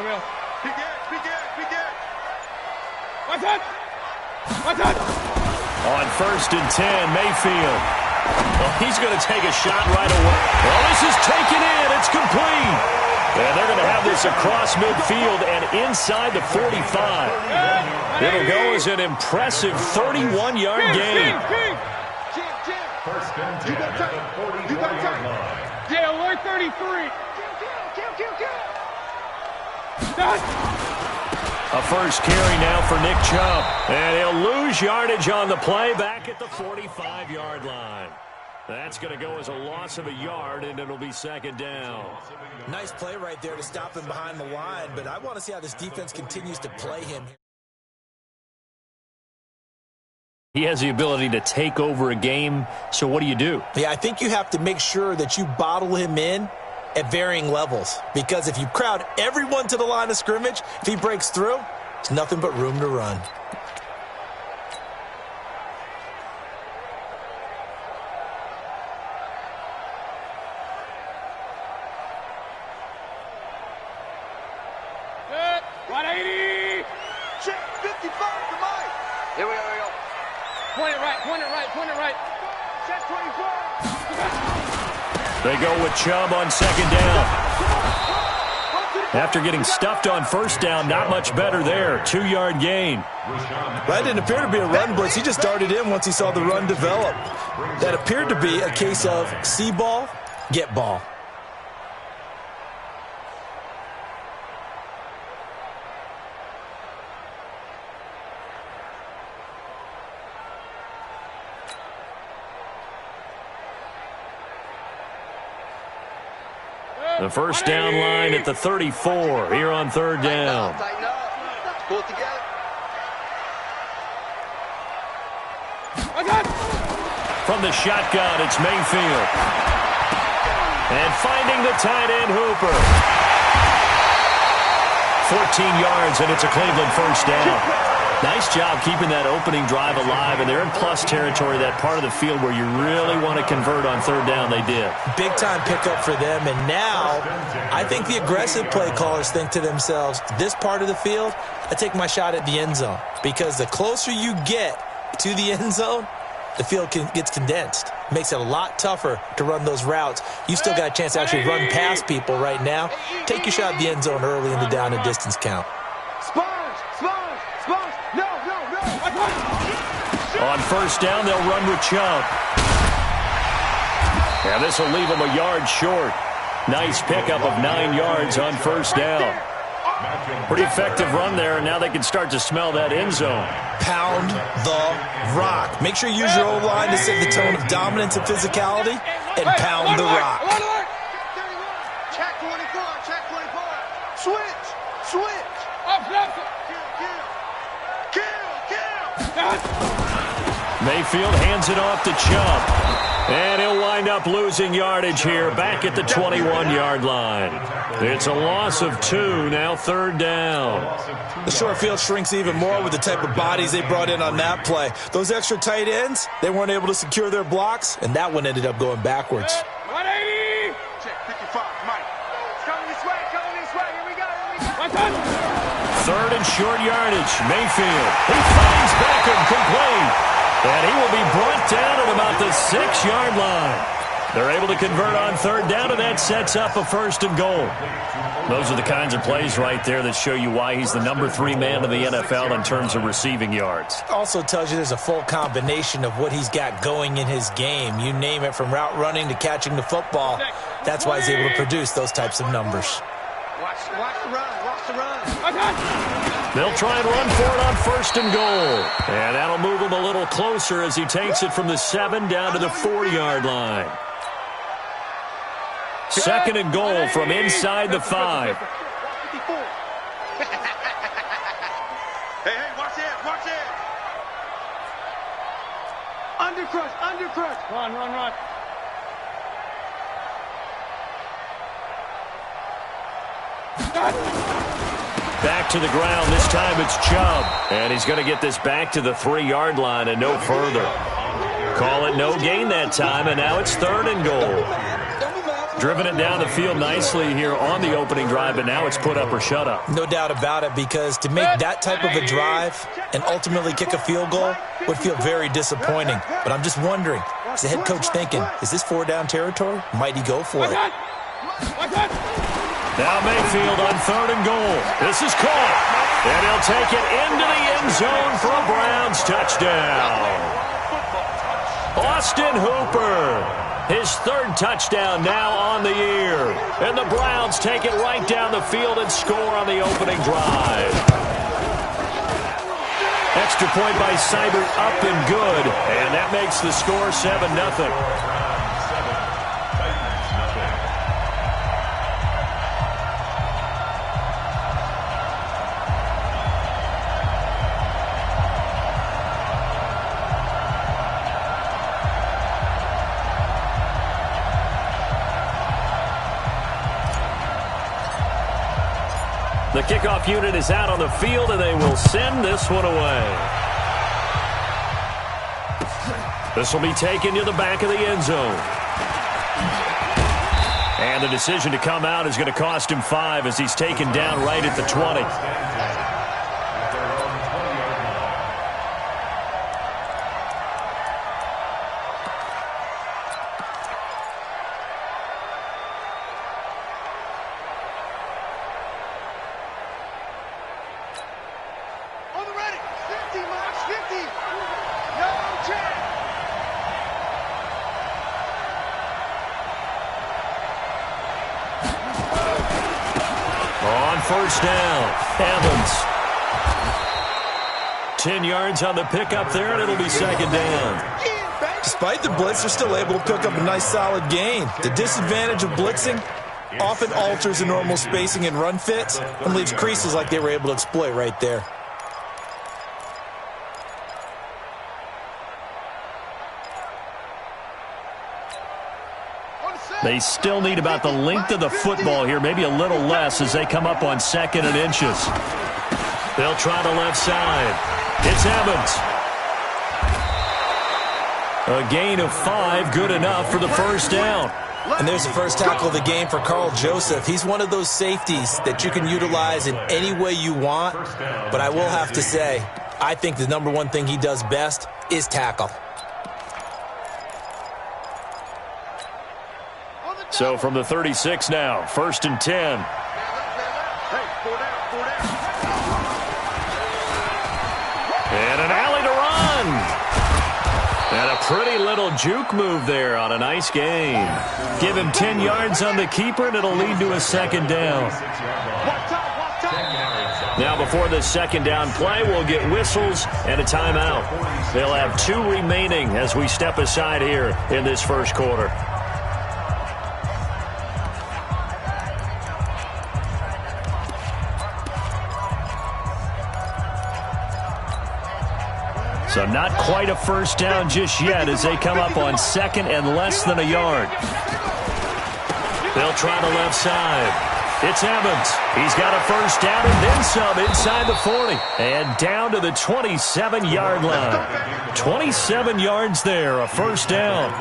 real. Begin. What's that? On 1st and 10, Mayfield. Well, he's going to take a shot right away. Well, this is taken in. It's complete. And they're going to have this across midfield and inside the 45. It'll go as an impressive 31-yard gain. You got time. Yeah, alert 33. A first carry now for Nick Chubb. And he'll lose yardage on the play back at the 45-yard line. That's going to go as a loss of a yard, and it'll be 2nd down. Nice play right there to stop him behind the line, but I want to see how this defense continues to play him. He has the ability to take over a game, so what do? Yeah, I think you have to make sure that you bottle him in at varying levels, because if you crowd everyone to the line of scrimmage, if he breaks through, it's nothing but room to run. Point it right. Check 24. They go with Chubb on 2nd down. After getting stuffed on 1st down, not much better there. 2-yard gain. That didn't appear to be a run blitz. He just darted in once he saw the run develop. That appeared to be a case of see ball, get ball. The first down line at the 34 here on 3rd down. Pull it together. From the shotgun, it's Mayfield. And finding the tight end, Hooper. 14 yards, and it's a Cleveland first down. Nice job keeping that opening drive alive, and they're in plus territory, that part of the field where you really want to convert on 3rd down. They did. Big-time pickup for them, and now I think the aggressive play callers think to themselves, this part of the field, I take my shot at the end zone, because the closer you get to the end zone, the field gets condensed. Makes it a lot tougher to run those routes. You still got a chance to actually run past people right now. Take your shot at the end zone early in the down and distance count. On 1st down, they'll run with Chubb. And this will leave them a yard short. Nice pickup of 9 yards on 1st down. Pretty effective run there, and now they can start to smell that end zone. Pound the rock. Make sure you use your O-line to set the tone of dominance and physicality, and pound the rock. Check 24. Switch. Kill. Mayfield hands it off to Chubb. And he'll wind up losing yardage here back at the 21-yard line. It's a loss of 2, now 3rd down. The short field shrinks even more with the type of bodies they brought in on that play. Those extra tight ends, they weren't able to secure their blocks, and that one ended up going backwards. 180. Check 55, Mike. Coming this way. Here we go. 3rd and short yardage. Mayfield. He finds Beckham complete. And he will be brought down at about the 6-yard line. They're able to convert on 3rd down, and that sets up a 1st and goal. Those are the kinds of plays right there that show you why he's the number 3 man in the NFL in terms of receiving yards. Also tells you there's a full combination of what he's got going in his game. You name it, from route running to catching the football. That's why he's able to produce those types of numbers. Watch the run. They'll try and run for it on 1st and goal. And that'll move him a little closer as he takes it from the 7 down to the 4-yard line. 2nd and goal from inside the 5. Hey, watch it. Undercrush. Run. Back to the ground. This time it's Chubb. And he's going to get this back to the 3-yard line and no further. Call it no gain that time, and now it's 3rd and goal. Driven it down the field nicely here on the opening drive, but now it's put up or shut up. No doubt about it, because to make that type of a drive and ultimately kick a field goal would feel very disappointing. But I'm just wondering, is the head coach thinking, is this 4-down territory? Might he go for it? Now Mayfield on 3rd and goal. This is caught, and he'll take it into the end zone for a Browns touchdown. Austin Hooper, his 3rd touchdown now on the year. And the Browns take it right down the field and score on the opening drive. Extra point by Seibert, up and good, and that makes the score 7-0. The kickoff unit is out on the field, and they will send this one away. This will be taken to the back of the end zone. And the decision to come out is going to cost him 5 as he's taken down right at the 20. First down, Evans. 10 yards on the pickup there, and it'll be 2nd down. Despite the blitz, they're still able to pick up a nice solid gain. The disadvantage of blitzing often alters the normal spacing and run fits and leaves creases like they were able to exploit right there. They still need about the length of the football here, maybe a little less as they come up on 2nd and inches. They'll try the left side. It's Evans. A gain of 5, good enough for the first down. And there's the first tackle of the game for Carl Joseph. He's one of those safeties that you can utilize in any way you want. But I will have to say, I think the number one thing he does best is tackle. So from the 36 now, 1st and 10. And an alley to run. And a pretty little juke move there on a nice gain. Give him 10 yards on the keeper, and it'll lead to a 2nd down. Now before this 2nd down play, we'll get whistles and a timeout. They'll have 2 remaining as we step aside here in this first quarter. So not quite a first down just yet as they come up on 2nd and less than a yard. They'll try the left side. It's Evans. He's got a first down and then some inside the 40. And down to the 27-yard line. 27 yards there, a first down.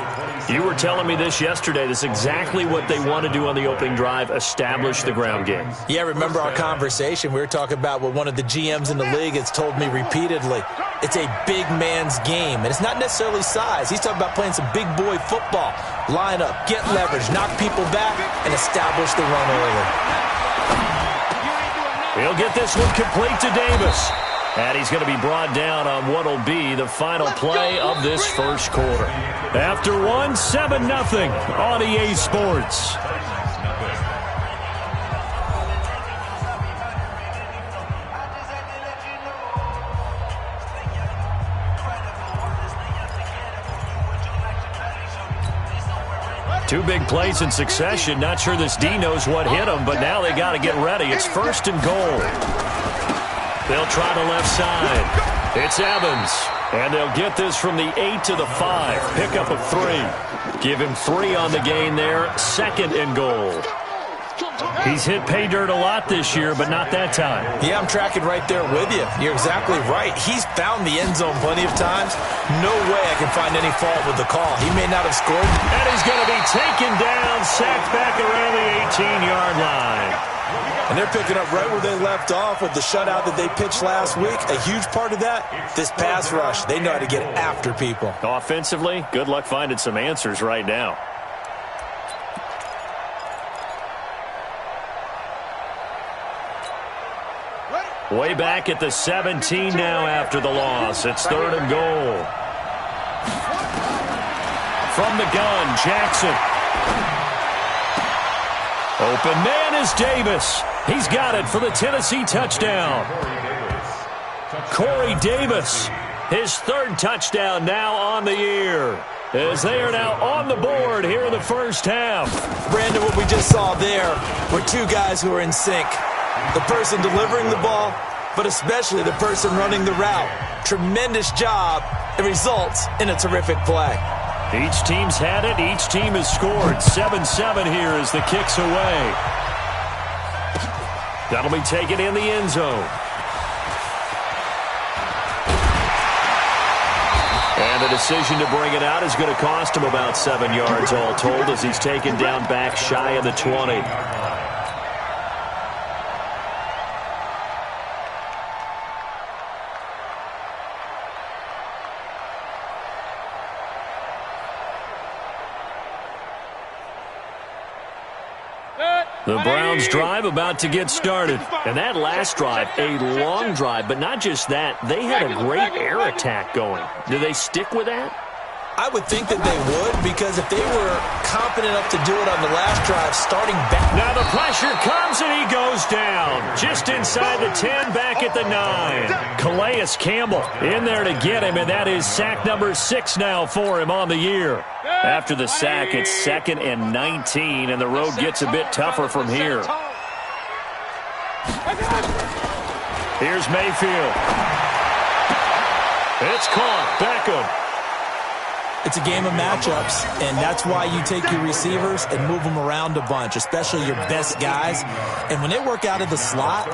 You were telling me this yesterday. This is exactly what they want to do on the opening drive, establish the ground game. Yeah, remember our conversation. We were talking about what one of the GMs in the league has told me repeatedly. It's a big man's game, and it's not necessarily size. He's talking about playing some big boy football. Line up, get leverage, knock people back, and establish the run early. He'll get this one complete to Davis. And he's going to be brought down on what will be the final play of this first quarter. After 1, 7-0 on EA Sports. Two big plays in succession. Not sure this D knows what hit him, but now they got to get ready. It's 1st and goal. They'll try the left side. It's Evans. And they'll get this from the 8 to the 5. Pickup of 3. Give him 3 on the gain there. 2nd and goal. He's hit pay dirt a lot this year, but not that time. Yeah, I'm tracking right there with you. You're exactly right. He's found the end zone plenty of times. No way I can find any fault with the call. He may not have scored. And he's going to be taken down, sacked back around the 18-yard line. And they're picking up right where they left off with the shutout that they pitched last week. A huge part of that, this pass rush. They know how to get after people. Offensively, good luck finding some answers right now. Way back at the 17 now after the loss. It's 3rd and goal. From the gun, Jackson. Open man is Davis. He's got it for the Tennessee touchdown. Corey Davis, his 3rd touchdown now on the year, as they are now on the board here in the first half. Brandon, what we just saw there were two guys who are in sync. The person delivering the ball, but especially the person running the route. Tremendous job. It results in a terrific play. Each team's had it. Each team has scored. 7-7 here as the kick's away. That'll be taken in the end zone. And the decision to bring it out is going to cost him about 7 yards all told as he's taken down back shy of the 20. The Browns drive about to get started. And that last drive, a long drive, but not just that, they had a great air attack going. Do they stick with that? I would think that they would, because if they were confident enough to do it on the last drive, starting back. Now the pressure comes and he goes down. Just inside the 10, back at the 9. Calais Campbell in there to get him, and that is sack number 6 now for him on the year. After the sack, it's 2nd and 19, and the road gets a bit tougher from here. Here's Mayfield. It's caught. Beckham. It's a game of matchups, and that's why you take your receivers and move them around a bunch, especially your best guys. And when they work out of the slot,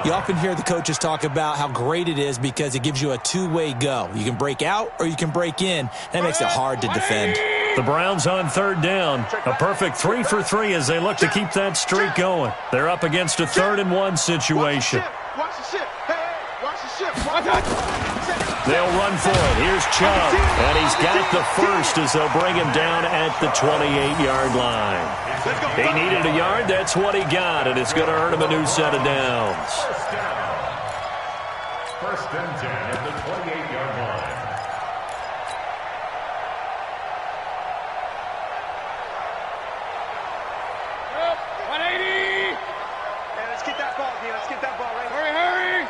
you often hear the coaches talk about how great it is because it gives you a two-way go. You can break out or you can break in. That makes it hard to defend. The Browns on 3rd down. A perfect 3 for 3 as they look to keep that streak going. They're up against a 3rd and 1 situation. Watch the ship. Hey, watch the ship. They'll run for it. Here's Chubb, and he's got the first as they'll bring him down at the 28-yard line. He needed a yard. That's what he got, and it's going to earn him a new set of downs. First and 10 at the 28-yard line. Yep, 180. Hey, let's get that ball, D. Let's get that ball right. Hurry.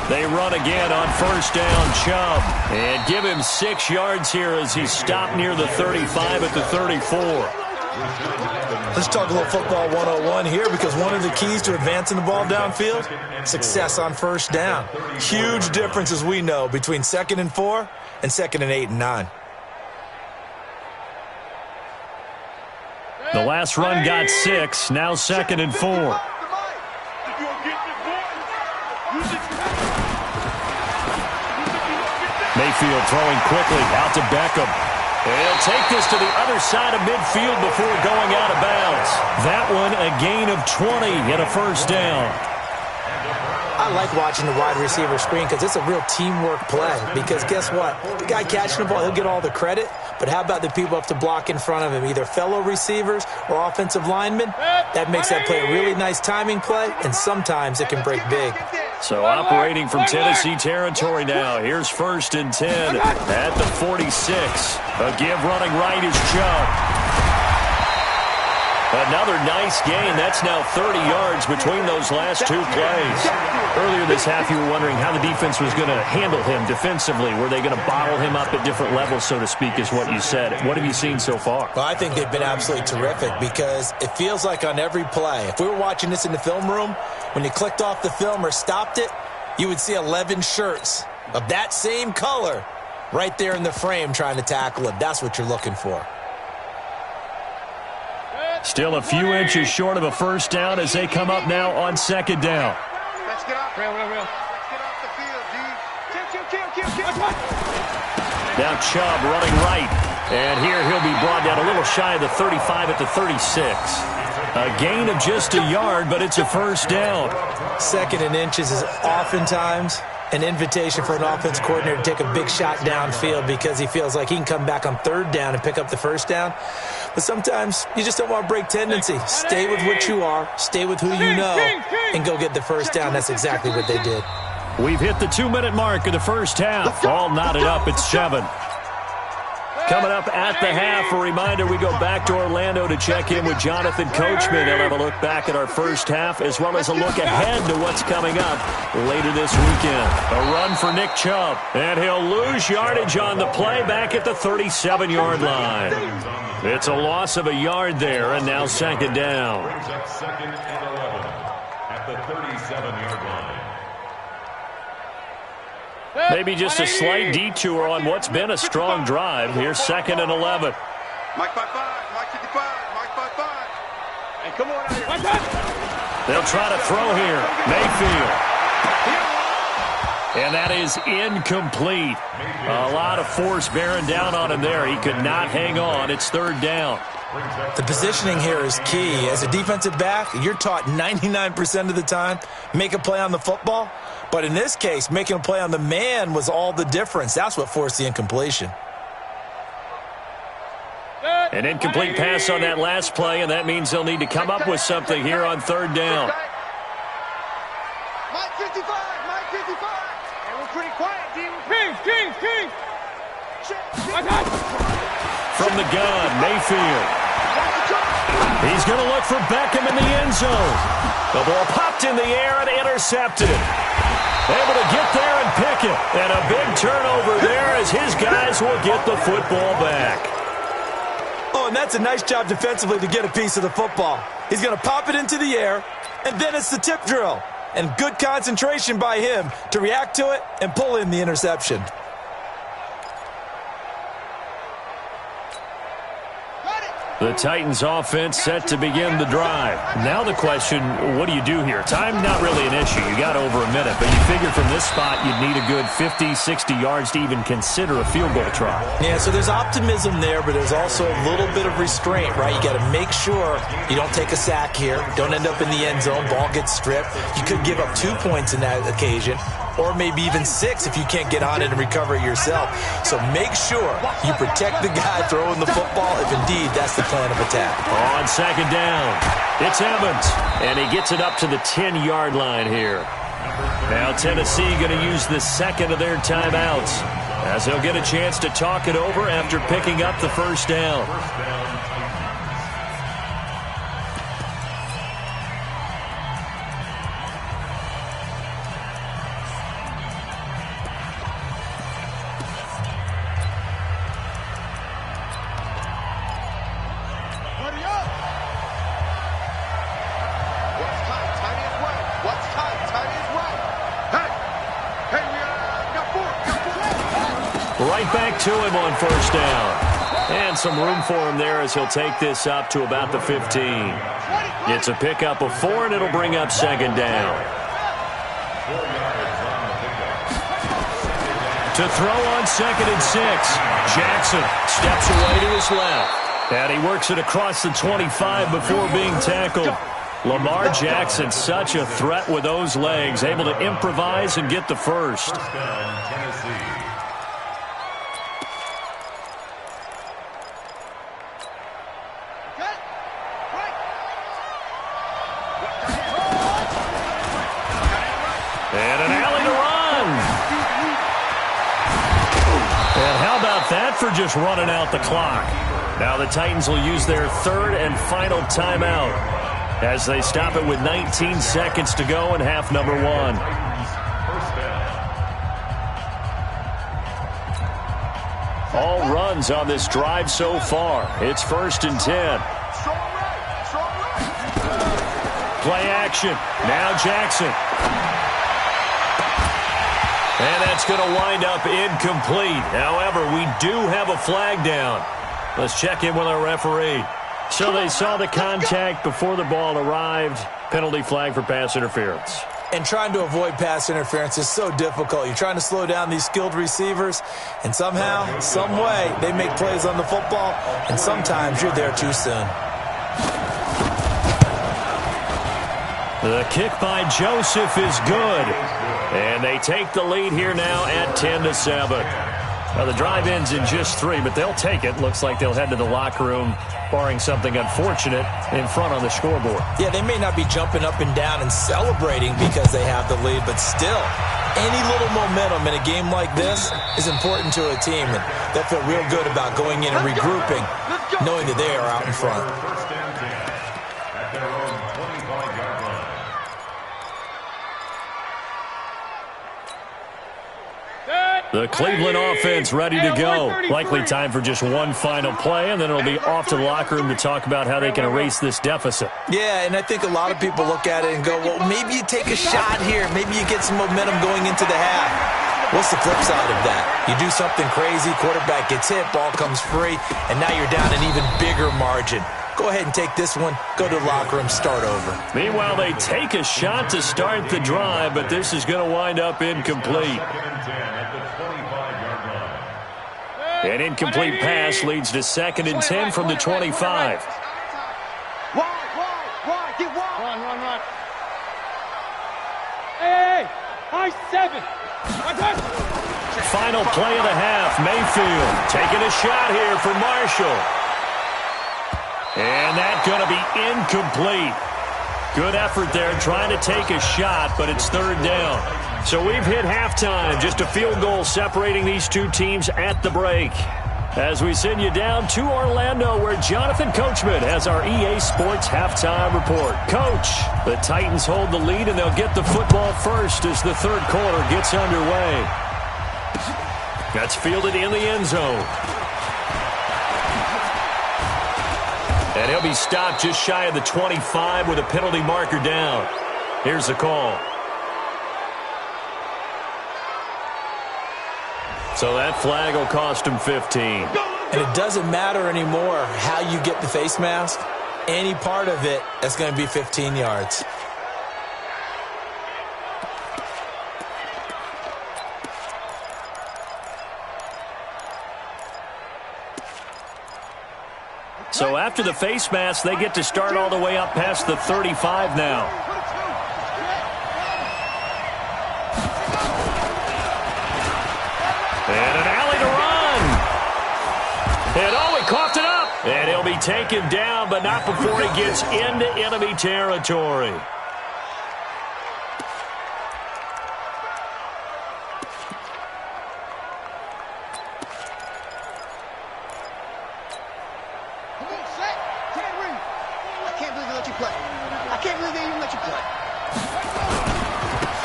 They run again on 1st down, Chubb, and give him 6 yards here as he's stopped near the 35 at the 34. Let's talk a little football 101 here, because one of the keys to advancing the ball downfield, success on 1st down. Huge difference, as we know, between 2nd and 4 and 2nd and 8 and 9. The last run got 6, now 2nd and 4. Mayfield throwing quickly out to Beckham. He'll take this to the other side of midfield before going out of bounds. That one a gain of 20 and a 1st down. I like watching the wide receiver screen because it's a real teamwork play. Because guess what? The guy catching the ball, he'll get all the credit. But how about the people up to block in front of him, either fellow receivers or offensive linemen? That makes that play a really nice timing play, and sometimes it can break big. So operating from Tennessee territory now. Here's 1st and 10 at the 46. A give running right is Chubb. Another nice gain. That's now 30 yards between those last 2 plays. Earlier this half, you were wondering how the defense was going to handle him defensively. Were they going to bottle him up at different levels, so to speak, is what you said. What have you seen so far? Well, I think they've been absolutely terrific because it feels like on every play, if we were watching this in the film room, when you clicked off the film or stopped it, you would see 11 shirts of that same color right there in the frame trying to tackle him. That's what you're looking for. Still a few inches short of a first down as they come up now on second down. Let's get off. Real. Let's get off the field, dude. Kill. Now Chubb running right. And here he'll be brought down a little shy of the 35 at the 36. A gain of just a yard, but it's a first down. Second and inches is oftentimes an invitation for an offense coordinator to take a big shot downfield because he feels like he can come back on third down and pick up the first down. But sometimes you just don't want to break tendency. Stay with what you are, stay with who you know, and go get the first down. That's exactly what they did. We've hit the 2-minute mark of the first half. All knotted up at 7. Coming up at the half, a reminder we go back to Orlando to check in with Jonathan Coachman. He'll have a look back at our first half as well as a look ahead to what's coming up later this weekend. A run for Nick Chubb, and he'll lose yardage on the play back at the 37-yard line. It's a loss of a yard there, and now second down. Brings up second and 11 at the 37-yard line. Maybe just a slight detour on what's been a strong drive. Here's second and 11. Mike 5-5, Mike 55, Mike 5-5. Hey, come on out here. They'll try to throw here. Mayfield. And that is incomplete. A lot of force bearing down on him there. He could not hang on. It's third down. The positioning here is key. As a defensive back, you're taught 99% of the time, make a play on the football. But in this case, making a play on the man was all the difference. That's what forced the incompletion. An incomplete pass on that last play, and that means they'll need to come up with something here on third down. Mike 55, Mike 55. Hey, we're pretty quiet, D. King. From the gun, Mayfield. He's going to look for Beckham in the end zone. The ball popped in the air and intercepted. Able to get there and pick it. And a big turnover there as his guys will get the football back. Oh, and that's a nice job defensively to get a piece of the football. He's going to pop it into the air, and then it's the tip drill. And good concentration by him to react to it and pull in the interception. The Titans offense set to begin the drive. Now the question, what do you do here? Time not really an issue. You got over a minute, but you figure from this spot you'd need a good 50, 60 yards to even consider a field goal try. Yeah, so there's optimism there, but there's also a little bit of restraint, right? You got to make sure you don't take a sack here. Don't end up in the end zone. Ball gets stripped. You could give up 2 points in that occasion, or maybe even 6 if you can't get on it and recover it yourself. So make sure you protect the guy throwing the football if indeed that's the plan of attack. On second down, it's Evans, and he gets it up to the 10-yard line here. Now Tennessee going to use the second of their timeouts as they'll get a chance to talk it over after picking up the first down. Right back to him on first down. And some room for him there as he'll take this up to about the 15. It's a pickup of 4, and it'll bring up second down. To throw on second and 6. Jackson steps away to his left. And he works it across the 25 before being tackled. Lamar Jackson, such a threat with those legs, able to improvise and get the first. That for just running out the clock. Now the Titans will use their third and final timeout as they stop it with 19 seconds to go in half number 1. All runs on this drive so far. It's 1st and 10. Play action. Now Jackson. And that's going to wind up incomplete. However, we do have a flag down. Let's check in with our referee. So they saw the contact before the ball arrived. Penalty flag for pass interference. And trying to avoid pass interference is so difficult. You're trying to slow down these skilled receivers, and somehow, some way, they make plays on the football, and sometimes you're there too soon. The kick by Joseph is good. And they take the lead here now at 10-7. Now the drive ends in just 3, but they'll take it. Looks like they'll head to the locker room, barring something unfortunate, in front on the scoreboard. Yeah, they may not be jumping up and down and celebrating because they have the lead, but still, any little momentum in a game like this is important to a team, and they'll feel real good about going in and regrouping, knowing that they are out in front. First and 10 at their own 25-yard line. The Cleveland offense ready to go. Likely time for just one final play, and then it'll be off to the locker room to talk about how they can erase this deficit. Yeah, and I think a lot of people look at it and go, well, maybe you take a shot here. Maybe you get some momentum going into the half. What's the flip side of that? You do something crazy, quarterback gets hit, ball comes free, and now you're down an even bigger margin. Go ahead and take this one, go to the locker room, start over. Meanwhile, they take a shot to start the drive, but this is going to wind up incomplete. An incomplete pass leads to 2nd and 10 from the 25. Wide, get wide. Run. Hey, high 7. Final play of the half. Mayfield taking a shot here for Marshall. And that's going to be incomplete. Good effort there trying to take a shot, but it's 3rd down. So we've hit halftime. Just a field goal separating these two teams at the break. As we send you down to Orlando, where Jonathan Coachman has our EA Sports halftime report. Coach, the Titans hold the lead, and they'll get the football first as the 3rd quarter gets underway. That's fielded in the end zone. And he'll be stopped just shy of the 25 with a penalty marker down. Here's the call. So that flag will cost him 15. And it doesn't matter anymore how you get the face mask. Any part of it, that's going to be 15 yards. So after the face mask, they get to start all the way up past the 35 now. And an alley to run. And he coughed it up. And he'll be taken down, but not before he gets into enemy territory.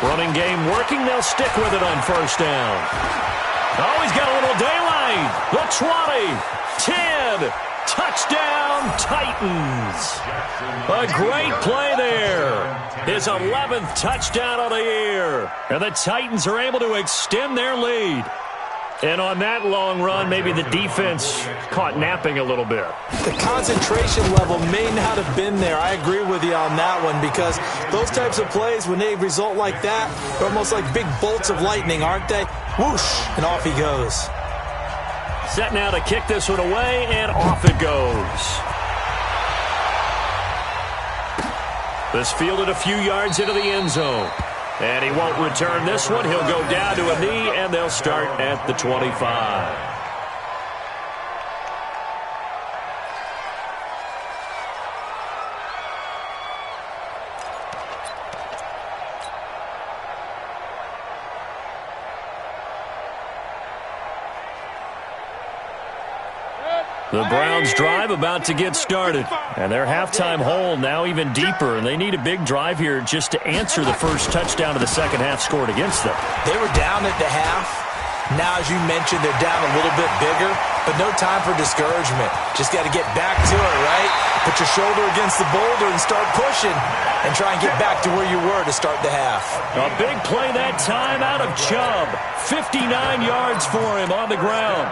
Running game working. They'll stick with it on 1st down. Oh, he's got a little daylight. The 20, 10, touchdown Titans. A great play there. His 11th touchdown of the year. And the Titans are able to extend their lead. And on that long run, maybe the defense caught napping a little bit. The concentration level may not have been there. I agree with you on that one, because those types of plays, when they result like that, they're almost like big bolts of lightning, aren't they? Whoosh, and off he goes. Set now to kick this one away, and off it goes. This fielded a few yards into the end zone. And he won't return this one. He'll go down to a knee, and they'll start at the 25. The Browns drive about to get started. And their halftime hole now even deeper. And they need a big drive here just to answer the first touchdown of the second half scored against them. They were down at the half. Now, as you mentioned, they're down a little bit bigger. But no time for discouragement. Just got to get back to it, right? Put your shoulder against the boulder and start pushing. And try and get back to where you were to start the half. A big play that time out of Chubb. 59 yards for him on the ground.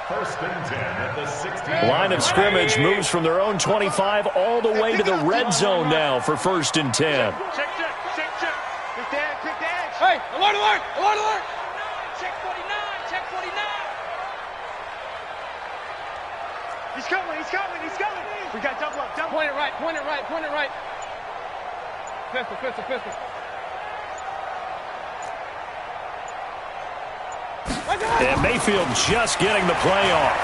First and 10 at the 16. Line of scrimmage moves from their own 25 all the way to the red zone now for first and 10. Check. Quick dash. Hey, alert. Check 49. He's coming. We got double up. Point it right. Pistol. And Mayfield just getting the play off.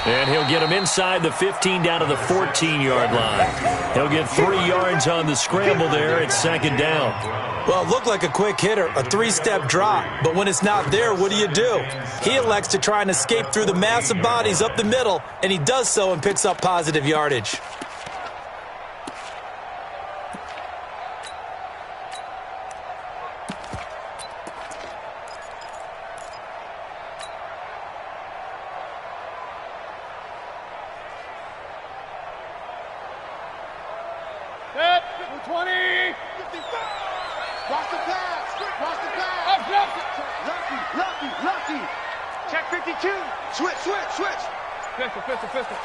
And he'll get him inside the 15 down to the 14-yard line. He'll get 3 yards on the scramble there at second down. Well, it looked like a quick hitter, a 3-step drop. But when it's not there, what do? He elects to try and escape through the massive bodies up the middle, and he does so and picks up positive yardage. Lucky. Check 52. Switch. Pistol.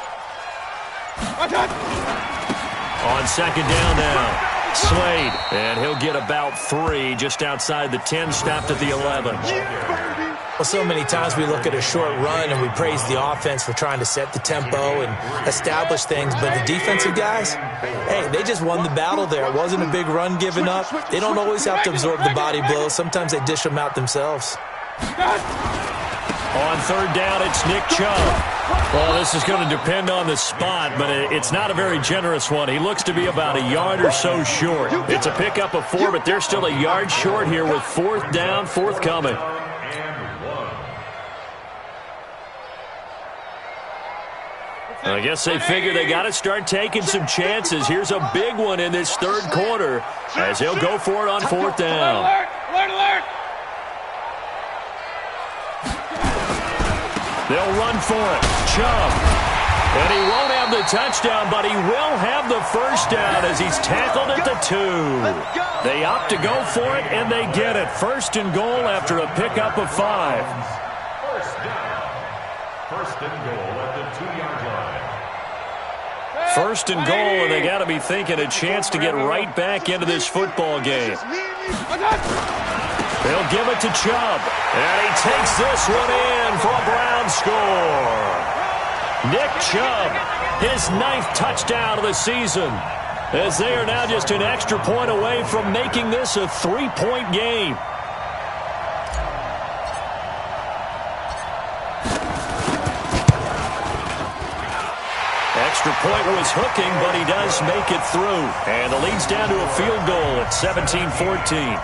On second down now, Slade. And he'll get about 3 just outside the 10, stopped at the 11. Well, so many times we look at a short run and we praise the offense for trying to set the tempo and establish things, but the defensive guys, hey, they just won the battle there. It wasn't a big run given up. They don't always have to absorb the body blows. Sometimes they dish them out themselves. On third down, it's Nick Chubb. Well, this is going to depend on the spot, but it's not a very generous one. He looks to be about a yard or so short. It's a pickup of 4, but they're still a yard short here with fourth down, forthcoming. I guess they figure they got to start taking some chances. Here's a big one in this third quarter as he'll go for it on fourth down. Alert. They'll run for it. Chubb. And he won't have the touchdown, but he will have the first down as he's tackled at the 2. They opt to go for it, and they get it. First and goal after a pickup of 5. First down. First and goal at the 2-yard line. First and goal, and they got to be thinking a chance to get right back into this football game. They'll give it to Chubb, and he takes this one in for a Brown score. Nick Chubb, his 9th touchdown of the season, as they are now just an extra point away from making this a 3-point game. Extra point was hooking, but he does make it through. And the lead's down to a field goal at 17-14.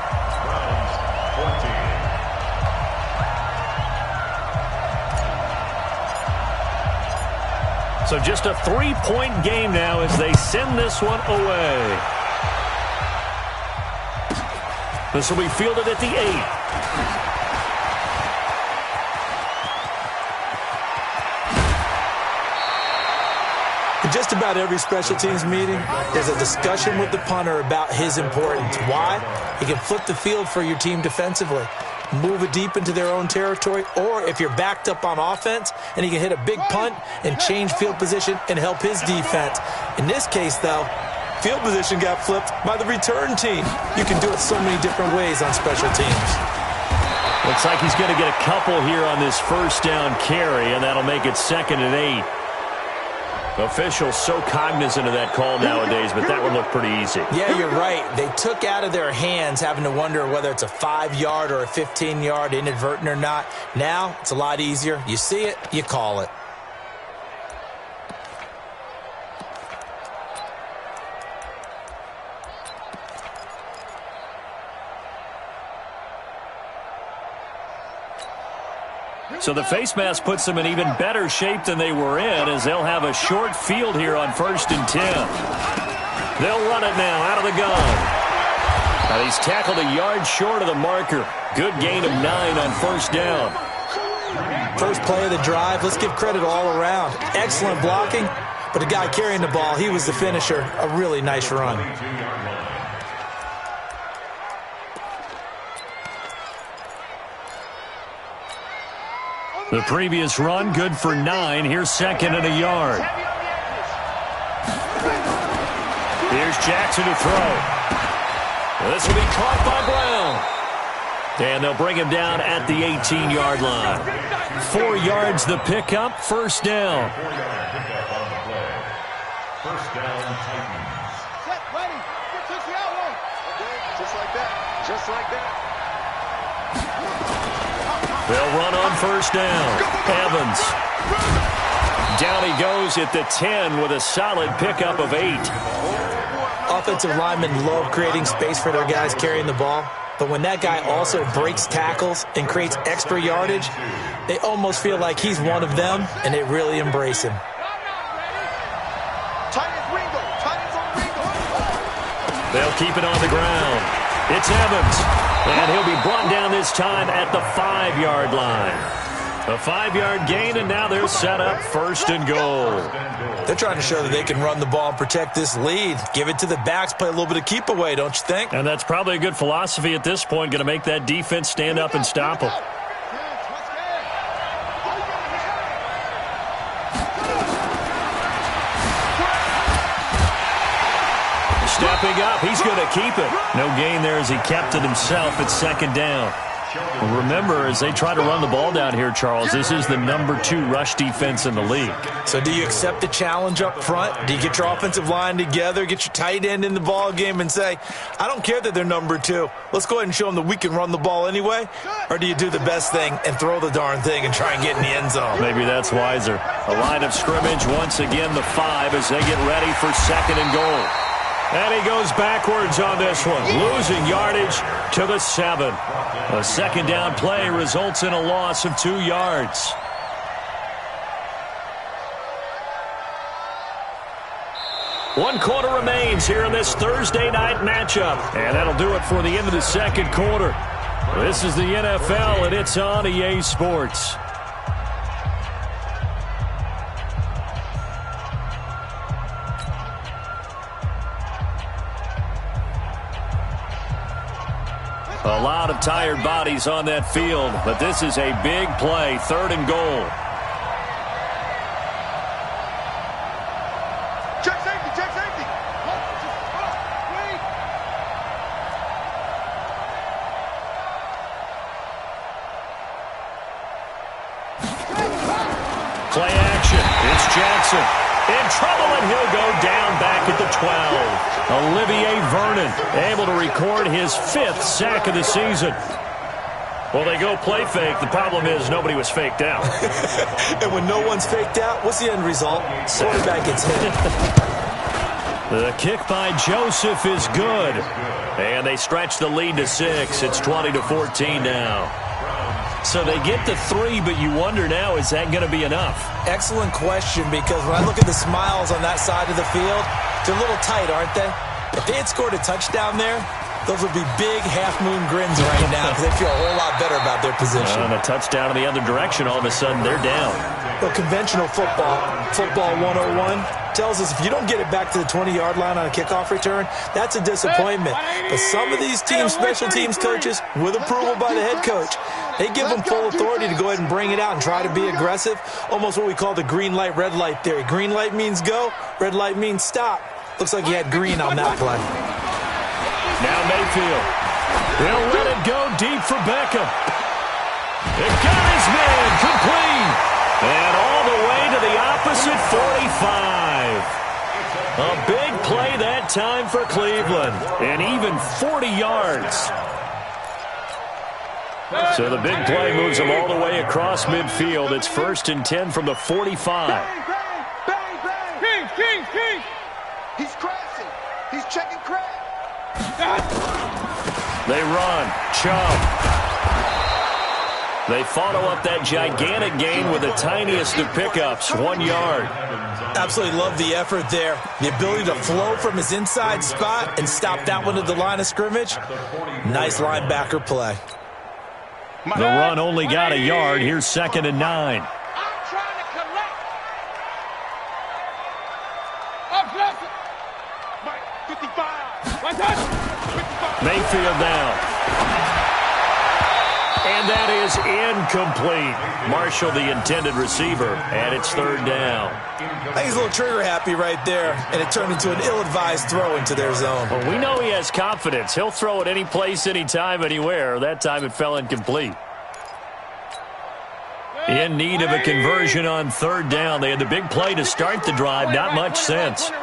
So just a 3-point game now as they send this one away. This will be fielded at the 8. In just about every special teams meeting, there's a discussion with the punter about his importance. Why? He can flip the field for your team defensively, move it deep into their own territory, or if you're backed up on offense, and he can hit a big punt and change field position and help his defense. In this case, though, field position got flipped by the return team. You can do it so many different ways on special teams. Looks like he's going to get a couple here on this first down carry, and that'll make it 2nd and 8. Officials so cognizant of that call nowadays, but that would look pretty easy. Yeah, you're right. They took out of their hands having to wonder whether it's a 5-yard or a 15-yard inadvertent or not. Now, it's a lot easier. You see it, you call it. So the face mask puts them in even better shape than they were in, as they'll have a short field here on 1st and 10. They'll run it now out of the gun. And he's tackled a yard short of the marker. Good gain of 9 on first down. First play of the drive. Let's give credit all around. Excellent blocking, but the guy carrying the ball, he was the finisher. A really nice run. The previous run, good for 9. Here's second and a yard. Here's Jackson to throw. This will be caught by Brown. And they'll bring him down at the 18-yard line. 4 yards the pickup, first down. 4-yard pickup on the play. First down, Titans. Set, ready. Touch the outline. Okay, just like that. Just like that. They'll run on first down. Evans. Down he goes at the 10 with a solid pickup of 8. Offensive linemen love creating space for their guys carrying the ball. But when that guy also breaks tackles and creates extra yardage, they almost feel like he's one of them, and they really embrace him. They'll keep it on the ground. It's Evans, and he'll be brought down this time at the 5-yard line. A 5-yard gain, and now they're set up first and goal. They're trying to show that they can run the ball and protect this lead. Give it to the backs, play a little bit of keep away, don't you think? And that's probably a good philosophy at this point, going to make that defense stand up and stop them. Stepping up, he's going to keep it. No gain there as he kept it himself at second down. Remember, as they try to run the ball down here, Charles, this is the number 2 rush defense in the league. So do you accept the challenge up front? Do you get your offensive line together, get your tight end in the ball game and say, I don't care that they're number 2. Let's go ahead and show them that we can run the ball anyway? Or do you do the best thing and throw the darn thing and try and get in the end zone? Maybe that's wiser. A line of scrimmage, once again the 5 as they get ready for second and goal. And he goes backwards on this one, losing yardage to the 7. A second down play results in a loss of 2 yards. One quarter remains here in this Thursday night matchup. And that'll do it for the end of the second quarter. This is the NFL, and it's on EA Sports. A lot of tired bodies on that field, but this is a big play, third and goal. Check safety, check safety. Play action. It's Jackson. In trouble, and he'll go down back at the 12. Olivier Vernon able to record his 5th sack of the season. Well, they go play fake. The problem is nobody was faked out. And when no one's faked out, what's the end result? Quarterback gets hit. The kick by Joseph is good. And they stretch the lead to 6. It's 20-14 now. So they get to 3, but you wonder now, is that going to be enough? Excellent question, because when I look at the smiles on that side of the field, they're a little tight, aren't they? If they had scored a touchdown there, those would be big half-moon grins right now because they feel a whole lot better about their position. And a touchdown in the other direction, all of a sudden they're down. Well, conventional football 101, tells us if you don't get it back to the 20-yard line on a kickoff return, that's a disappointment. But some of these teams, special teams coaches, with approval by the head coach, they give them full authority to go ahead and bring it out and try to be aggressive, almost what we call the green light, red light theory. Green light means go, red light means stop. Looks like he had green on that play. Now Mayfield. He'll let it go deep for Beckham. It got his man complete. And all the way to the opposite 45. A big play that time for Cleveland. And even 40 yards. So the big play moves them all the way across midfield. It's 1st and 10 from the 45. Bang, bang, bang. King. He's crashing. He's checking crash. They run. Chubb. They follow up that gigantic gain with the tiniest of pickups, 1 yard. Absolutely love the effort there. The ability to flow from his inside spot and stop that one at the line of scrimmage. Nice linebacker play. The run only got a yard. Here's 2nd and 9. I'm trying to collect. I'm blessed. Mike, 55. Right there. 55. Mayfield down. And that is incomplete. Marshall, the intended receiver, and it's third down. I think he's a little trigger happy right there, and it turned into an ill-advised throw into their zone. Well, we know he has confidence. He'll throw it any place, anytime, anywhere. That time it fell incomplete. In need of a conversion on third down. They had the big play to start the drive. Not much sense. 55,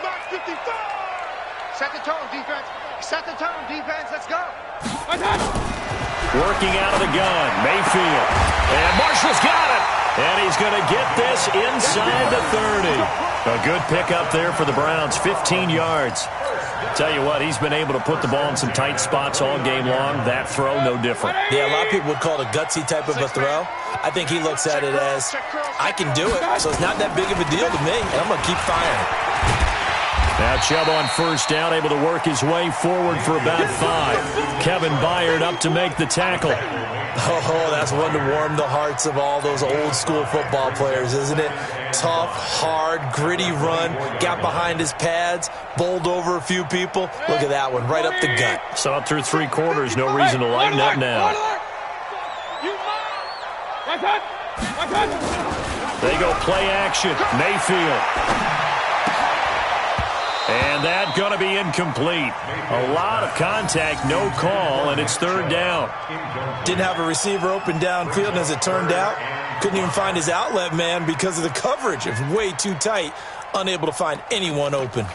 Mark 55. Set the tone, defense. Set the tone, defense. Let's go. Working out of the gun, Mayfield. And Marshall's got it. And he's going to get this inside the 30. A good pickup there for the Browns, 15 yards. Tell you what, he's been able to put the ball in some tight spots all game long. That throw, no different. Yeah, a lot of people would call it a gutsy type of a throw. I think he looks at it as, I can do it, so it's not that big of a deal to me, and I'm going to keep firing. Now Chubb on first down, able to work his way forward for about 5. Kevin Byard up to make the tackle. Oh, that's one to warm the hearts of all those old-school football players, isn't it? Tough, hard, gritty run, got behind his pads, bowled over a few people. Look at that one, right up the gut. Saw it through 3 quarters, no reason to lighten up now. They go play action, Mayfield. And that going to be incomplete. A lot of contact, no call, and it's third down. Didn't have a receiver open downfield, and as it turned out, couldn't even find his outlet man because of the coverage. It was way too tight, unable to find anyone open.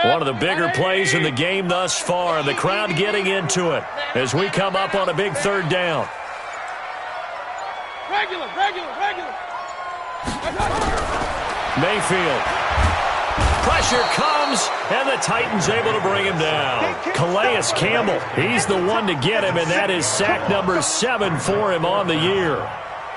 One of the bigger plays in the game thus far. The crowd getting into it as we come up on a big third down. Regular. Mayfield. Pressure comes, and the Titans able to bring him down. Calais Campbell, he's the one to get him, and that is sack number 7 for him on the year.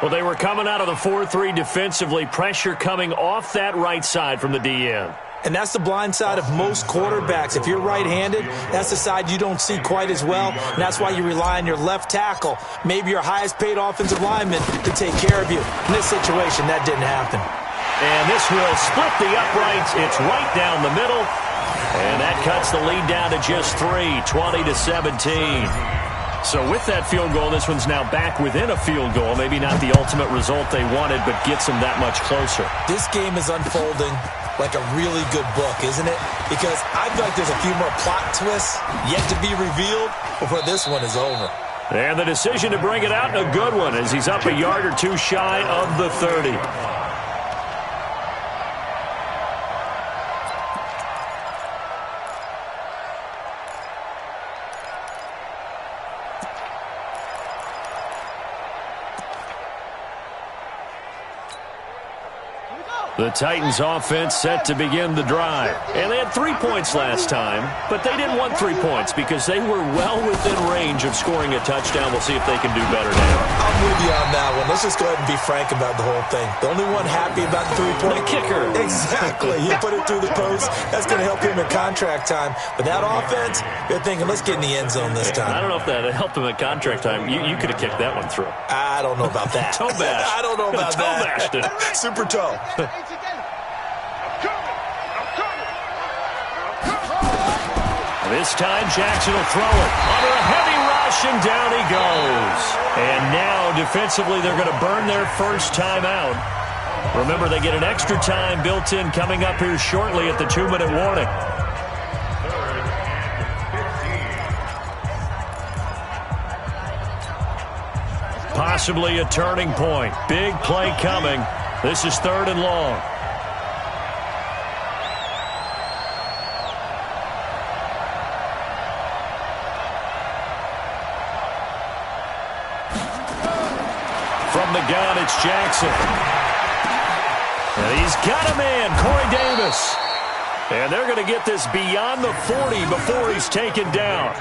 Well, they were coming out of the 4-3 defensively. Pressure coming off that right side from the DN. And that's the blind side of most quarterbacks. If you're right-handed, that's the side you don't see quite as well. And that's why you rely on your left tackle, maybe your highest-paid offensive lineman, to take care of you. In this situation, that didn't happen. And this will split the uprights. It's right down the middle. And that cuts the lead down to just 3, 20-17. So with that field goal, this one's now back within a field goal. Maybe not the ultimate result they wanted, but gets them that much closer. This game is unfolding like a really good book, isn't it? Because I feel like there's a few more plot twists yet to be revealed before this one is over. And the decision to bring it out, a good one, as he's up a yard or two shy of the 30. The Titans offense set to begin the drive. And they had 3 points last time, but they didn't want 3 points because they were well within range of scoring a touchdown. We'll see if they can do better now. I'm with you on that one. Let's just go ahead and be frank about the whole thing. The only one happy about the 3-point kicker. Exactly. You put it through the post. That's going to help him in contract time. But that offense, you're thinking, let's get in the end zone this time. I don't know if that helped him at contract time. You could have kicked that one through. I don't know about that. Toe bash. I don't know about that. Toe bashed it. Super toe. This time Jackson will throw it under a heavy rush, and down he goes. And now defensively they're going to burn their first time out. Remember, they get an extra time built in coming up here shortly at the 2-minute warning. Possibly a turning point. Big play coming. This is 3rd and long. From the gun, it's Jackson. And he's got a man, Corey Davis. And they're going to get this beyond the 40 before he's taken down.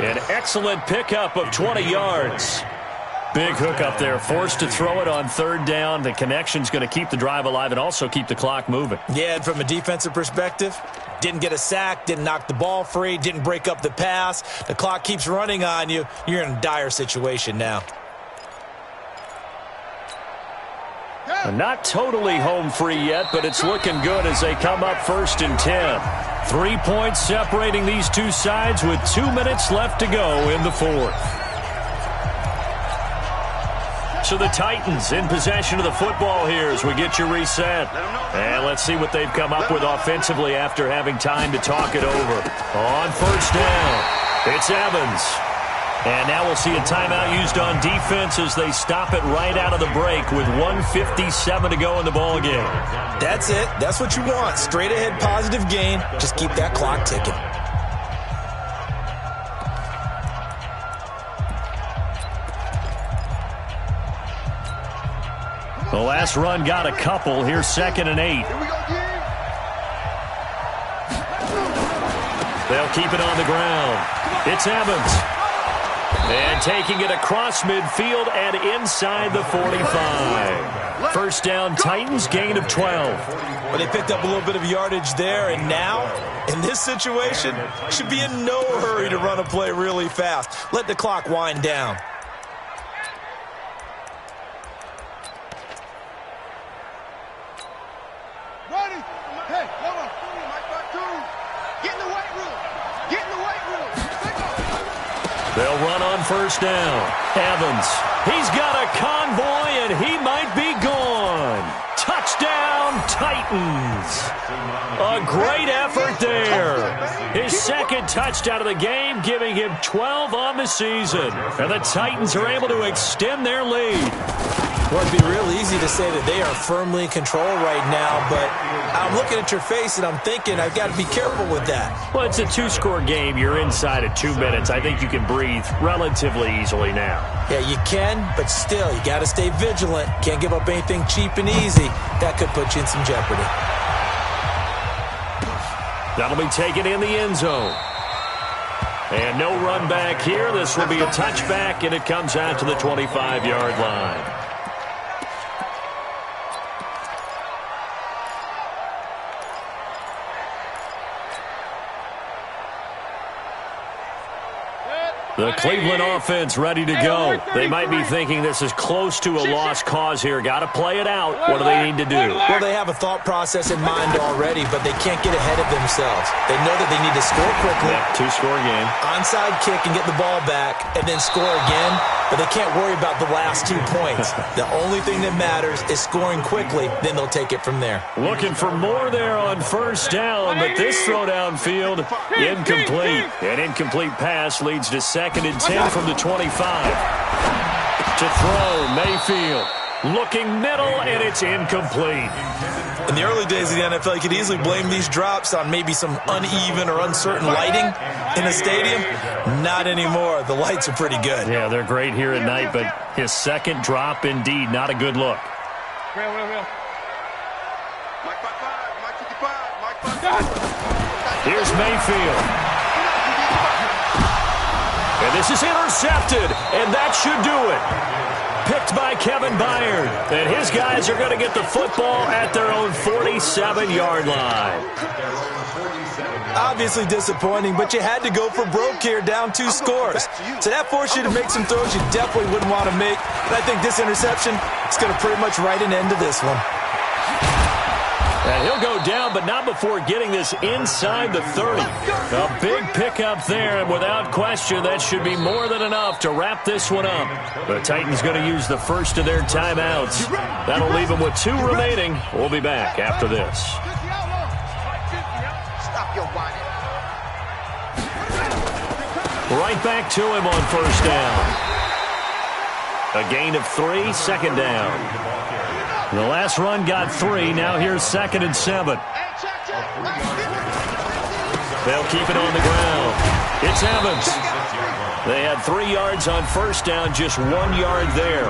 An excellent pickup of 20 yards. Big hook up there, forced to throw it on 3rd down. The connection's going to keep the drive alive and also keep the clock moving. Yeah, and from a defensive perspective, didn't get a sack, didn't knock the ball free, didn't break up the pass. The clock keeps running on you. You're in a dire situation now. Not totally home free yet, but it's looking good as they come up 1st and 10. 3 points separating these two sides with 2 minutes left to go in the fourth. So the Titans in possession of the football here as we get you reset. And let's see what they've come up with offensively after having time to talk it over. On 1st down, it's Evans. And now we'll see a timeout used on defense as they stop it right out of the break with 1:57 to go in the ball game. That's it. That's what you want. Straight ahead positive gain. Just keep that clock ticking. The last run got a couple. Here's 2nd and 8. They'll keep it on the ground. It's Evans. And taking it across midfield and inside the 45. 1st down, Titans, gain of 12. But they picked up a little bit of yardage there, and now, in this situation, should be in no hurry to run a play really fast. Let the clock wind down. Ready? Hey, hold on. Get in the weight room. Get in the weight room. They'll run on 1st down. Evans. He's got a convoy, and he might be gone. Touchdown, Titans. A great effort there. His 2nd touchdown of the game, giving him 12 on the season. And the Titans are able to extend their lead. Well, it'd be real easy to say that they are firmly in control right now, but I'm looking at your face and I'm thinking I've got to be careful with that. Well, it's a 2-score game. You're inside of 2 minutes. I think you can breathe relatively easily now. Yeah, you can, but still, you got to stay vigilant. Can't give up anything cheap and easy. That could put you in some jeopardy. That'll be taken in the end zone. And no run back here. This will be a touchback, and it comes out to the 25-yard line. The Cleveland offense ready to go. They might be thinking this is close to a lost cause here. Got to play it out. What do they need to do? Well, they have a thought process in mind already, but they can't get ahead of themselves. They know that they need to score quickly. Yeah, 2-score game. Onside kick and get the ball back, and then score again. But they can't worry about the last 2 points. The only thing that matters is scoring quickly. Then they'll take it from there. Looking for more there on 1st down, but this throw downfield, incomplete. An incomplete pass leads to 2nd and 10 from the 25. To throw, Mayfield. Looking middle, and it's incomplete. In the early days of the NFL, you could easily blame these drops on maybe some uneven or uncertain lighting in the stadium. Not anymore. The lights are pretty good. Yeah, they're great here at night, but his 2nd drop, indeed, not a good look. Here's Mayfield. And this is intercepted, and that should do it. Picked by Kevin Byard. And his guys are going to get the football at their own 47-yard line. Obviously disappointing, but you had to go for broke here, down 2 scores. So that forced you to make some throws you definitely wouldn't want to make. And I think this interception is going to pretty much write an end to this one. And he'll go down, but not before getting this inside the 30. A big pickup there, and without question, that should be more than enough to wrap this one up. The Titans going to use the first of their timeouts. That'll leave them with 2 remaining. We'll be back after this. Stop your whining. Right back to him on 1st down. A gain of 3, 2nd down. The last run got 3. Now here's 2nd and 7. They'll keep it on the ground. It's Evans. They had 3 yards on 1st down, just 1 yard there.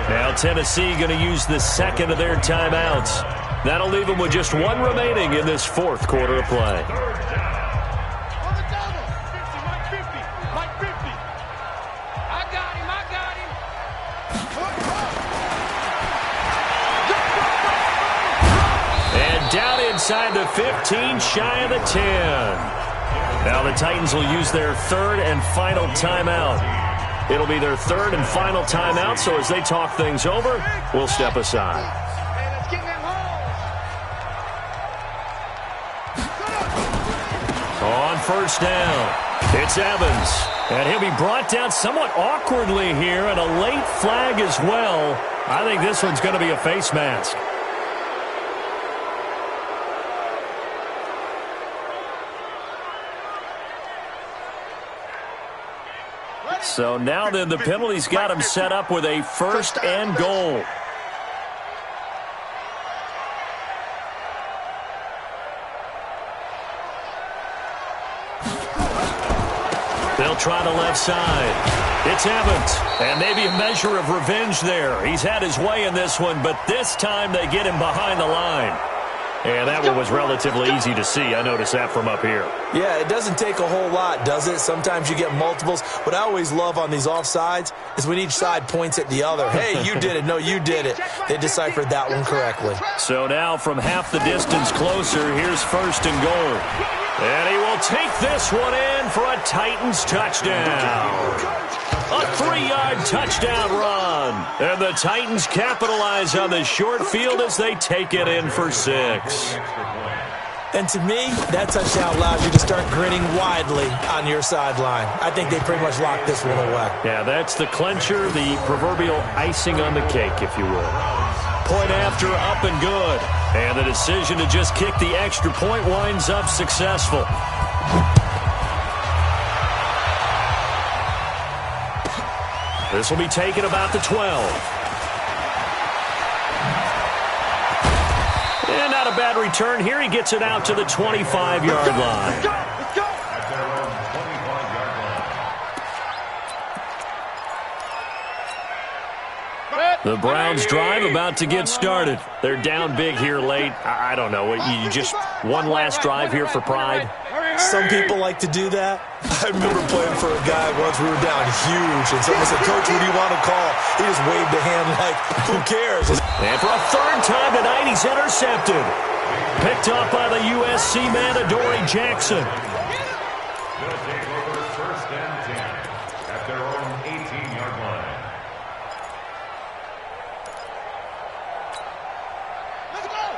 Now Tennessee going to use the 2nd of their timeouts. That'll leave them with just 1 remaining in this 4th quarter of play. Down inside the 15, shy of the 10. Now the Titans will use their 3rd and final timeout. It'll be their 3rd and final timeout, so as they talk things over, we'll step aside. On first down, it's Evans. And he'll be brought down somewhat awkwardly here, and a late flag as well. I think this one's going to be a face mask. So now then, the penalty's got him set up with a first and goal. They'll try the left side. It's Evans, and maybe a measure of revenge there. He's had his way in this one, but this time they get him behind the line. And that one was relatively easy to see. I noticed that from up here. Yeah, it doesn't take a whole lot, does it? Sometimes you get multiples. What I always love on these offsides is when each side points at the other. Hey, you did it. No, you did it. They deciphered that one correctly. So now from half the distance closer, here's first and goal. And he will take this one in for a Titans touchdown. A 3-yard touchdown run. And the Titans capitalize on the short field as they take it in for 6. And to me, that touchdown allows you to start grinning widely on your sideline. I think they pretty much locked this one away. Yeah, that's the clincher, the proverbial icing on the cake, if you will. Point after, up and good. And the decision to just kick the extra point winds up successful. This will be taken about the 12. And not a bad return here. He gets it out to the 25-yard line. Let's go. At their own 25-yard line. The Browns drive about to get started. They're down big here late. I don't know. You just one last drive here for pride? Some people like to do that. I remember playing for a guy once. We were down huge, and someone said, "Coach, what do you want to call?" He just waved a hand like, who cares? And for a third time tonight, he's intercepted. Picked up by the USC man, Adoree Jackson. They'll take over first and 10 at their own 18-yard line.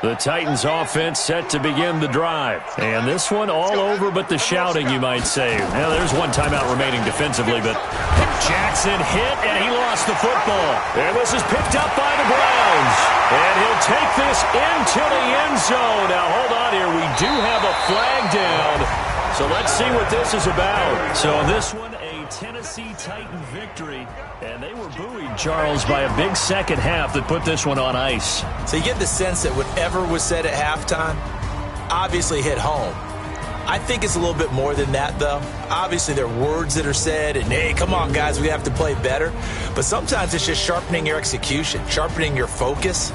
The Titans offense set to begin the drive. And this one all over but the shouting, you might say. Now, there's one timeout remaining defensively, but Jackson hit, and he lost the football. And this is picked up by the Browns. And he'll take this into the end zone. Now, hold on here. We do have a flag down. So let's see what this is about. So this one, a Tennessee Titan victory. And they were buoyed, Charles, by a big second half that put this one on ice. So you get the sense that whatever was said at halftime obviously hit home. I think it's a little bit more than that, though. Obviously, there are words that are said, and, hey, come on, guys, we have to play better. But sometimes it's just sharpening your execution, sharpening your focus,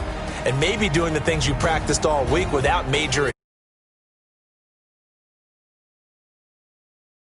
and maybe doing the things you practiced all week without major